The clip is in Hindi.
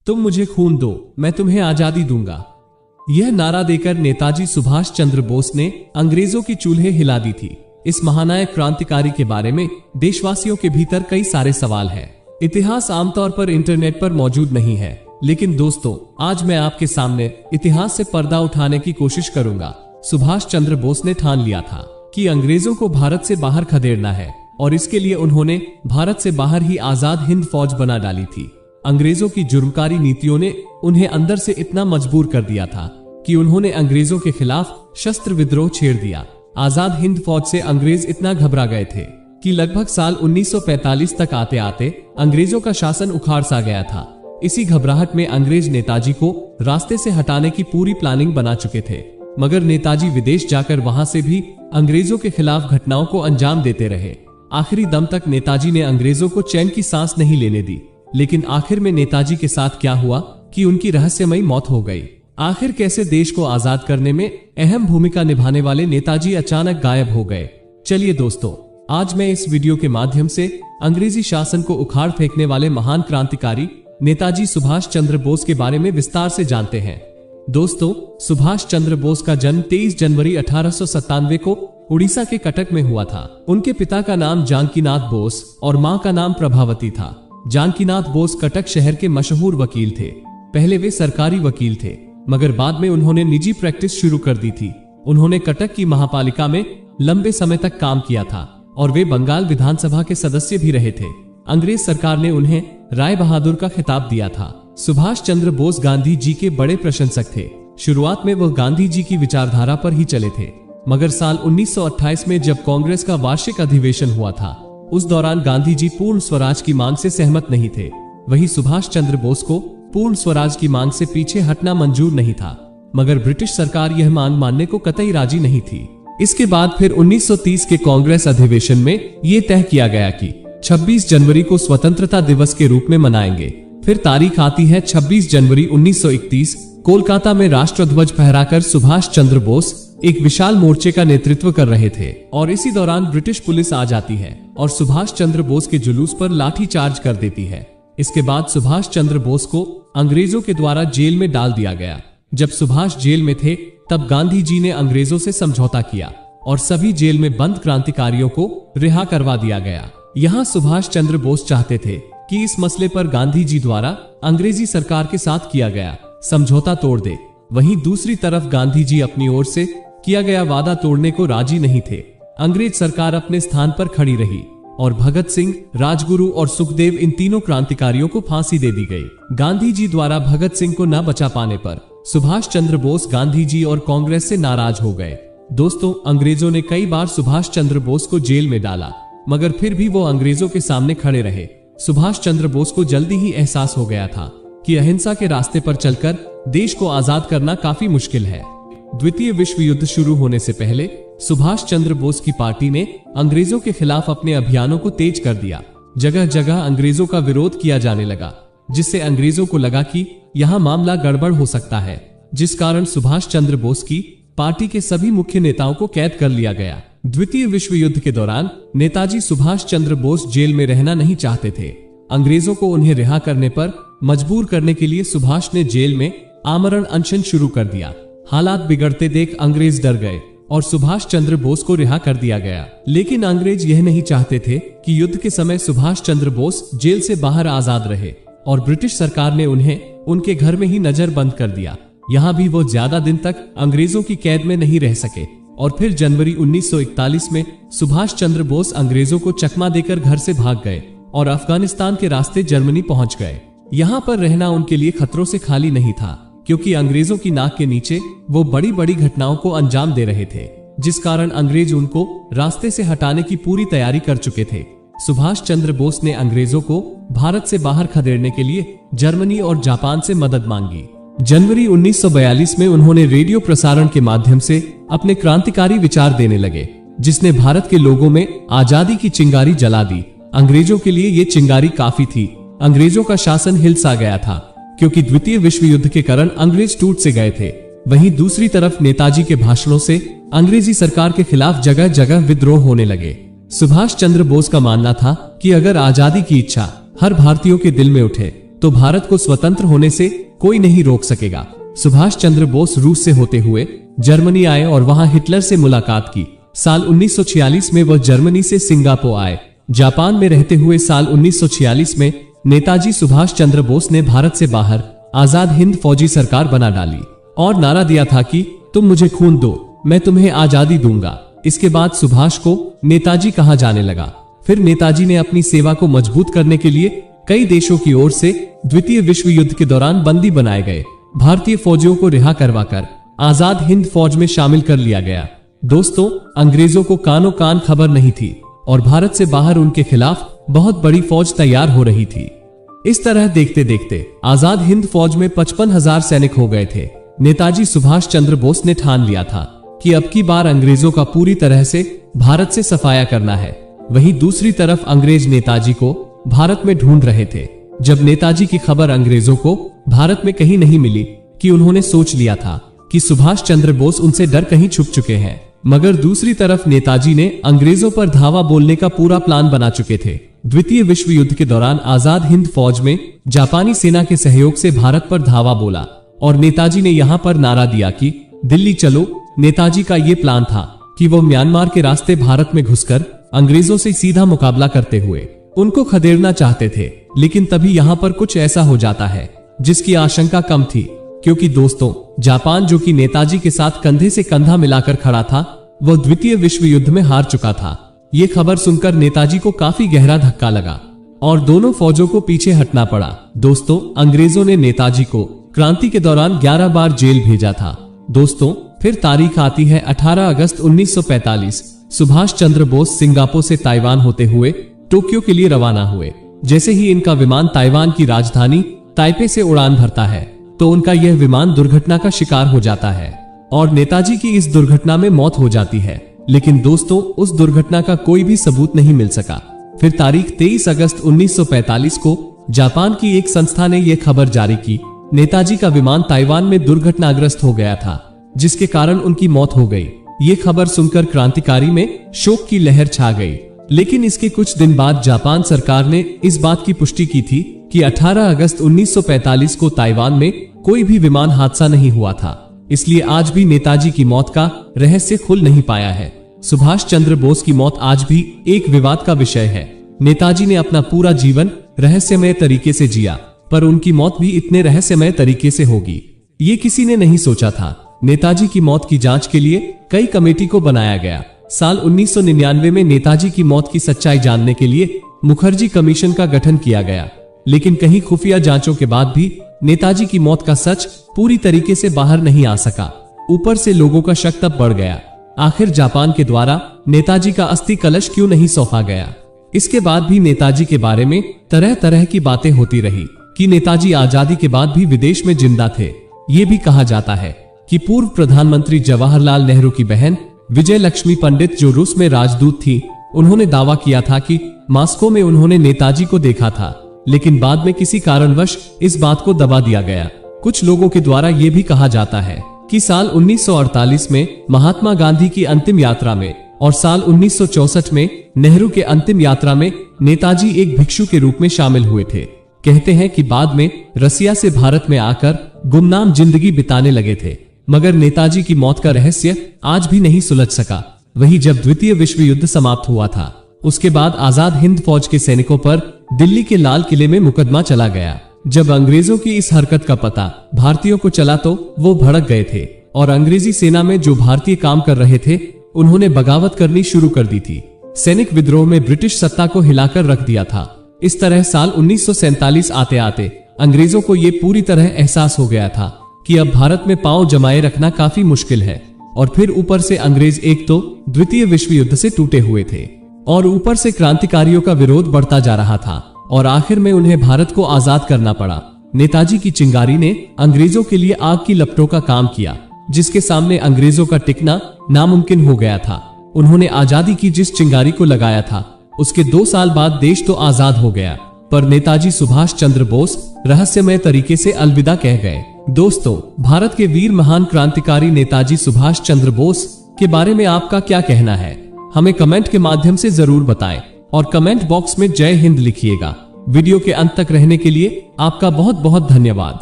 तुम मुझे खून दो, मैं तुम्हें आजादी दूंगा। यह नारा देकर नेताजी सुभाष चंद्र बोस ने अंग्रेजों की चूल्हे हिला दी थी। इस महानायक क्रांतिकारी के बारे में देशवासियों के भीतर कई सारे सवाल हैं। इतिहास आमतौर पर इंटरनेट पर मौजूद नहीं है, लेकिन दोस्तों आज मैं आपके सामने इतिहास से पर्दा उठाने की कोशिश करूंगा। सुभाष चंद्र बोस ने ठान लिया था कि अंग्रेजों को भारत से बाहर खदेड़ना है और इसके लिए उन्होंने भारत से बाहर ही आजाद हिंद फौज बना डाली थी। अंग्रेजों की जुर्मकारी नीतियों ने उन्हें अंदर से इतना मजबूर कर दिया था कि उन्होंने अंग्रेजों के खिलाफ शस्त्र विद्रोह छेड़ दिया। आजाद हिंद फौज से अंग्रेज इतना घबरा गए थे कि लगभग साल 1945 तक आते आते अंग्रेजों का शासन उखाड़ सा गया था। इसी घबराहट में अंग्रेज नेताजी को रास्ते से हटाने की पूरी प्लानिंग बना चुके थे, मगर नेताजी विदेश जाकर वहां से भी अंग्रेजों के खिलाफ घटनाओं को अंजाम देते रहे। आखिरी दम तक नेताजी ने अंग्रेजों को चैन की सांस नहीं लेने दी, लेकिन आखिर में नेताजी के साथ क्या हुआ कि उनकी रहस्यमयी मौत हो गई। आखिर कैसे देश को आजाद करने में अहम भूमिका निभाने वाले नेताजी अचानक गायब हो गए। चलिए दोस्तों, आज मैं इस वीडियो के माध्यम से अंग्रेजी शासन को उखाड़ फेंकने वाले महान क्रांतिकारी नेताजी सुभाष चंद्र बोस के बारे में विस्तार से जानते हैं। दोस्तों, सुभाष चंद्र बोस का जन्म 23 जनवरी 1897 को उड़ीसा के कटक में हुआ था। उनके पिता का नाम जानकीनाथ बोस और मां का नाम प्रभावती था। जानकीनाथ बोस कटक शहर के मशहूर वकील थे। पहले वे सरकारी वकील थे, मगर बाद में उन्होंने निजी प्रैक्टिस शुरू कर दी थी। उन्होंने कटक की महापालिका में लंबे समय तक काम किया था और वे बंगाल विधानसभा के सदस्य भी रहे थे। अंग्रेज सरकार ने उन्हें राय बहादुर का खिताब दिया था। सुभाष चंद्र बोस गांधी जी के बड़े प्रशंसक थे। शुरुआत में वह गांधी जी की विचारधारा पर ही चले थे, मगर साल 1928 में जब कांग्रेस का वार्षिक अधिवेशन हुआ था, उस दौरान गांधी जी पूर्ण स्वराज की मांग से सहमत नहीं थे। वही सुभाष चंद्र बोस को पूर्ण स्वराज की मांग से पीछे हटना मंजूर नहीं था, मगर ब्रिटिश सरकार यह मांग मानने को कतई राजी नहीं थी। इसके बाद फिर 1930 के कांग्रेस अधिवेशन में यह तय किया गया कि 26 जनवरी को स्वतंत्रता दिवस के रूप में मनाएंगे। फिर तारीख आती है 26 जनवरी 1931। कोलकाता में राष्ट्रध्वज फहराकर सुभाष चंद्र बोस एक विशाल मोर्चे का नेतृत्व कर रहे थे और इसी दौरान ब्रिटिश पुलिस आ जाती है और सुभाष चंद्र बोस के जुलूस पर लाठी चार्ज कर देती है। इसके बाद सुभाष चंद्र बोस को अंग्रेजों के द्वारा जेल में डाल दिया गया। जब सुभाष जेल में थे तब गांधी जी ने अंग्रेजों से समझौता किया और सभी जेल में बंद क्रांतिकारियों को रिहा करवा दिया गया। यहाँ सुभाष चंद्र बोस चाहते थे कि इस मसले पर गांधी जी द्वारा अंग्रेजी सरकार के साथ किया गया समझौता तोड़ दे। वहीं दूसरी तरफ गांधी जी अपनी ओर से किया गया वादा तोड़ने को राजी नहीं थे। अंग्रेज सरकार अपने स्थान पर खड़ी रही और भगत सिंह, राजगुरु और सुखदेव इन तीनों क्रांतिकारियों को फांसी दे दी गई। गांधी जी द्वारा भगत सिंह को न बचा पाने पर सुभाष चंद्र बोस गांधी जी और कांग्रेस से नाराज हो गए। दोस्तों, अंग्रेजों ने कई बार सुभाष चंद्र बोस को जेल में डाला, मगर फिर भी वो अंग्रेजों के सामने खड़े रहे। सुभाष चंद्र बोस को जल्दी ही एहसास हो गया था कि अहिंसा के रास्ते पर चलकर देश को आजाद करना काफी मुश्किल है। द्वितीय विश्व युद्ध शुरू होने से पहले सुभाष चंद्र बोस की पार्टी ने अंग्रेजों के खिलाफ अपने अभियानों को तेज कर दिया। जगह जगह अंग्रेजों का विरोध किया जाने लगा, जिससे अंग्रेजों को लगा कि यहाँ मामला गड़बड़ हो सकता है, जिस कारण सुभाष चंद्र बोस की पार्टी के सभी मुख्य नेताओं को कैद कर लिया गया। द्वितीय विश्व युद्ध के दौरान नेताजी सुभाष चंद्र बोस जेल में रहना नहीं चाहते थे। अंग्रेजों को उन्हें रिहा करने पर मजबूर करने के लिए सुभाष ने जेल में आमरण अनशन शुरू कर दिया। हालात बिगड़ते देख अंग्रेज डर गए और सुभाष चंद्र बोस को रिहा कर दिया गया। लेकिन अंग्रेज यह नहीं चाहते थे कि युद्ध के समय सुभाष चंद्र बोस जेल से बाहर आजाद रहे और ब्रिटिश सरकार ने उन्हें उनके घर में ही नजरबंद कर दिया। यहाँ भी वो ज्यादा दिन तक अंग्रेजों की कैद में नहीं रह सके और फिर जनवरी 1941 में सुभाष चंद्र बोस अंग्रेजों को चकमा देकर घर से भाग गए और अफगानिस्तान के रास्ते जर्मनी पहुंच गए। यहाँ पर रहना उनके लिए खतरों से खाली नहीं था, क्योंकि अंग्रेजों की नाक के नीचे वो बड़ी बड़ी घटनाओं को अंजाम दे रहे थे, जिस कारण अंग्रेज उनको रास्ते से हटाने की पूरी तैयारी कर चुके थे। सुभाष चंद्र बोस ने अंग्रेजों को भारत से बाहर खदेड़ने के लिए जर्मनी और जापान से मदद मांगी। जनवरी 1942 में उन्होंने रेडियो प्रसारण के माध्यम से अपने क्रांतिकारी विचार देने लगे, जिसने भारत के लोगों में आजादी की चिंगारी जला दी। अंग्रेजों के लिए ये चिंगारी काफी थी। अंग्रेजों का शासन हिल सा गया था, क्योंकि द्वितीय विश्व युद्ध के कारण अंग्रेज टूट से गए थे। वहीं दूसरी तरफ नेताजी के भाषणों से अंग्रेजी सरकार के खिलाफ जगह जगह विद्रोह होने लगे। सुभाष चंद्र बोस का मानना था कि अगर आजादी की इच्छा हर भारतीयों के दिल में उठे तो भारत को स्वतंत्र होने से कोई नहीं रोक सकेगा। सुभाष चंद्र बोस रूस से होते हुए जर्मनी आए और वहां हिटलर से मुलाकात की। साल 1946 में वह जर्मनी से सिंगापुर आए। जापान में रहते हुए साल 1946 में नेताजी सुभाष चंद्र बोस ने भारत से बाहर आजाद हिंद फौजी सरकार बना डाली और नारा दिया था कि तुम मुझे खून दो, मैं तुम्हें आजादी दूंगा। इसके बाद सुभाष को नेताजी कहा जाने लगा। फिर नेताजी ने अपनी सेवा को मजबूत करने के लिए कई देशों की ओर से द्वितीय विश्व युद्ध के दौरान बंदी बनाए गए भारतीय फौजियों को रिहा करवाकर आजाद हिंद फौज में शामिल कर लिया गया। दोस्तों, अंग्रेजों को कानो कान खबर नहीं थी और भारत से बाहर उनके खिलाफ बहुत बड़ी फौज तैयार हो रही थी। इस तरह देखते देखते आजाद हिंद फौज में 55,000 सैनिक हो गए थे। नेताजी सुभाष चंद्र बोस ने ठान लिया था कि अब की बार अंग्रेजों का पूरी तरह से भारत से सफाया करना है। वहीं दूसरी तरफ अंग्रेज नेताजी को भारत में ढूंढ रहे थे। जब नेताजी की खबर अंग्रेजों को भारत में कहीं नहीं मिली कि उन्होंने सोच लिया था कि सुभाष चंद्र बोस उनसे डर कहीं छुप चुके हैं। मगर दूसरी तरफ नेताजी ने अंग्रेजों पर धावा बोलने का पूरा प्लान बना चुके थे। द्वितीय विश्व युद्ध के दौरान आजाद हिंद फौज में जापानी सेना के सहयोग से भारत पर धावा बोला और नेताजी ने यहाँ पर नारा दिया कि दिल्ली चलो। नेताजी का ये प्लान था कि वो म्यांमार के रास्ते भारत में घुसकर अंग्रेजों से सीधा मुकाबला करते हुए उनको खदेड़ना चाहते थे। लेकिन तभी यहाँ पर कुछ ऐसा हो जाता है जिसकी आशंका कम थी, क्योंकि दोस्तों, जापान जो कि नेताजी के साथ कंधे से कंधा मिलाकर खड़ा था, वह द्वितीय विश्व युद्ध में हार चुका था। ये खबर सुनकर नेताजी को काफी गहरा धक्का लगा और दोनों फौजों को पीछे हटना पड़ा। दोस्तों, अंग्रेजों ने नेताजी को क्रांति के दौरान 11 बार जेल भेजा था। दोस्तों, फिर तारीख आती है 18 अगस्त 1945। सुभाष चंद्र बोस सिंगापुर से ताइवान होते हुए टोक्यो के लिए रवाना हुए। जैसे ही इनका विमान ताइवान की राजधानी ताइपे से उड़ान भरता है तो उनका यह विमान दुर्घटना का शिकार हो जाता है और नेताजी की इस दुर्घटना में मौत हो जाती है। लेकिन दोस्तों, उस दुर्घटना का कोई भी सबूत नहीं मिल सका। फिर तारीख 23 अगस्त 1945 को जापान की एक संस्था ने यह खबर जारी की, नेताजी का विमान ताइवान में दुर्घटनाग्रस्त हो गया था, जिसके कारण उनकी मौत हो गई। ये खबर सुनकर क्रांतिकारी में शोक की लहर छा गई। लेकिन इसके कुछ दिन बाद जापान सरकार ने इस बात की पुष्टि की थी कि 18 अगस्त 1945 को ताइवान में कोई भी विमान हादसा नहीं हुआ था। इसलिए आज भी नेताजी की मौत का रहस्य खुल नहीं पाया है। सुभाष चंद्र बोस की मौत आज भी एक विवाद का विषय है। नेताजी ने अपना पूरा जीवन रहस्यमय तरीके से जिया, पर उनकी मौत भी इतने रहस्यमय तरीके से होगी, ये किसी ने नहीं सोचा था। नेताजी की मौत की जांच के लिए कई कमेटी को बनाया गया। साल 1999 में नेताजी की मौत की सच्चाई जानने के लिए मुखर्जी कमीशन का गठन किया गया। लेकिन कहीं खुफिया जांचों के बाद भी नेताजी की मौत का सच पूरी तरीके से बाहर नहीं आ सका। ऊपर से लोगों का शक तब बढ़ गया, आखिर जापान के द्वारा नेताजी का अस्थि कलश क्यों नहीं सौंपा गया। इसके बाद भी नेताजी के बारे में तरह तरह की बातें होती रही कि नेताजी आजादी के बाद भी विदेश में जिंदा थे। ये भी कहा जाता है कि पूर्व प्रधानमंत्री जवाहरलाल नेहरू की बहन विजय लक्ष्मी पंडित, जो रूस में राजदूत थी, उन्होंने दावा किया था कि मॉस्को में उन्होंने नेताजी को देखा था, लेकिन बाद में किसी कारणवश इस बात को दबा दिया गया। कुछ लोगों के द्वारा यह भी कहा जाता है कि साल 1948 में महात्मा गांधी की अंतिम यात्रा में और साल 1964 में नेहरू के अंतिम यात्रा में नेताजी एक भिक्षु के रूप में शामिल हुए थे। कहते हैं कि बाद में रसिया से भारत में आकर गुमनाम जिंदगी बिताने लगे थे। मगर नेताजी की मौत का रहस्य आज भी नहीं सुलझ सका। वही जब द्वितीय विश्व युद्ध समाप्त हुआ था, उसके बाद आजाद हिंद फौज के सैनिकों पर दिल्ली के लाल किले में मुकदमा चला गया। जब अंग्रेजों की इस हरकत का पता भारतीयों को चला तो वो भड़क गए थे और अंग्रेजी सेना में जो भारतीय काम कर रहे थे, उन्होंने बगावत करनी शुरू कर दी थी। सैनिक विद्रोह में ब्रिटिश सत्ता को हिलाकर रख दिया था। इस तरह साल 1947 आते आते अंग्रेजों को ये पूरी तरह एहसास हो गया था कि अब भारत में पांव जमाए रखना काफी मुश्किल है। और फिर ऊपर से अंग्रेज एक तो द्वितीय विश्व युद्ध से टूटे हुए थे और ऊपर से क्रांतिकारियों का विरोध बढ़ता जा रहा था और आखिर में उन्हें भारत को आजाद करना पड़ा। नेताजी की चिंगारी ने अंग्रेजों के लिए आग की लपटों का काम किया, जिसके सामने अंग्रेजों का टिकना नामुमकिन हो गया था। उन्होंने आजादी की जिस चिंगारी को लगाया था, उसके 2 साल बाद देश तो आजाद हो गया, पर नेताजी सुभाष चंद्र बोस रहस्यमय तरीके से अलविदा कह गए। दोस्तों, भारत के वीर महान क्रांतिकारी नेताजी सुभाष चंद्र बोस के बारे में आपका क्या कहना है? हमें कमेंट के माध्यम से जरूर बताएं और कमेंट बॉक्स में जय हिंद लिखिएगा। वीडियो के अंत तक रहने के लिए आपका बहुत बहुत धन्यवाद।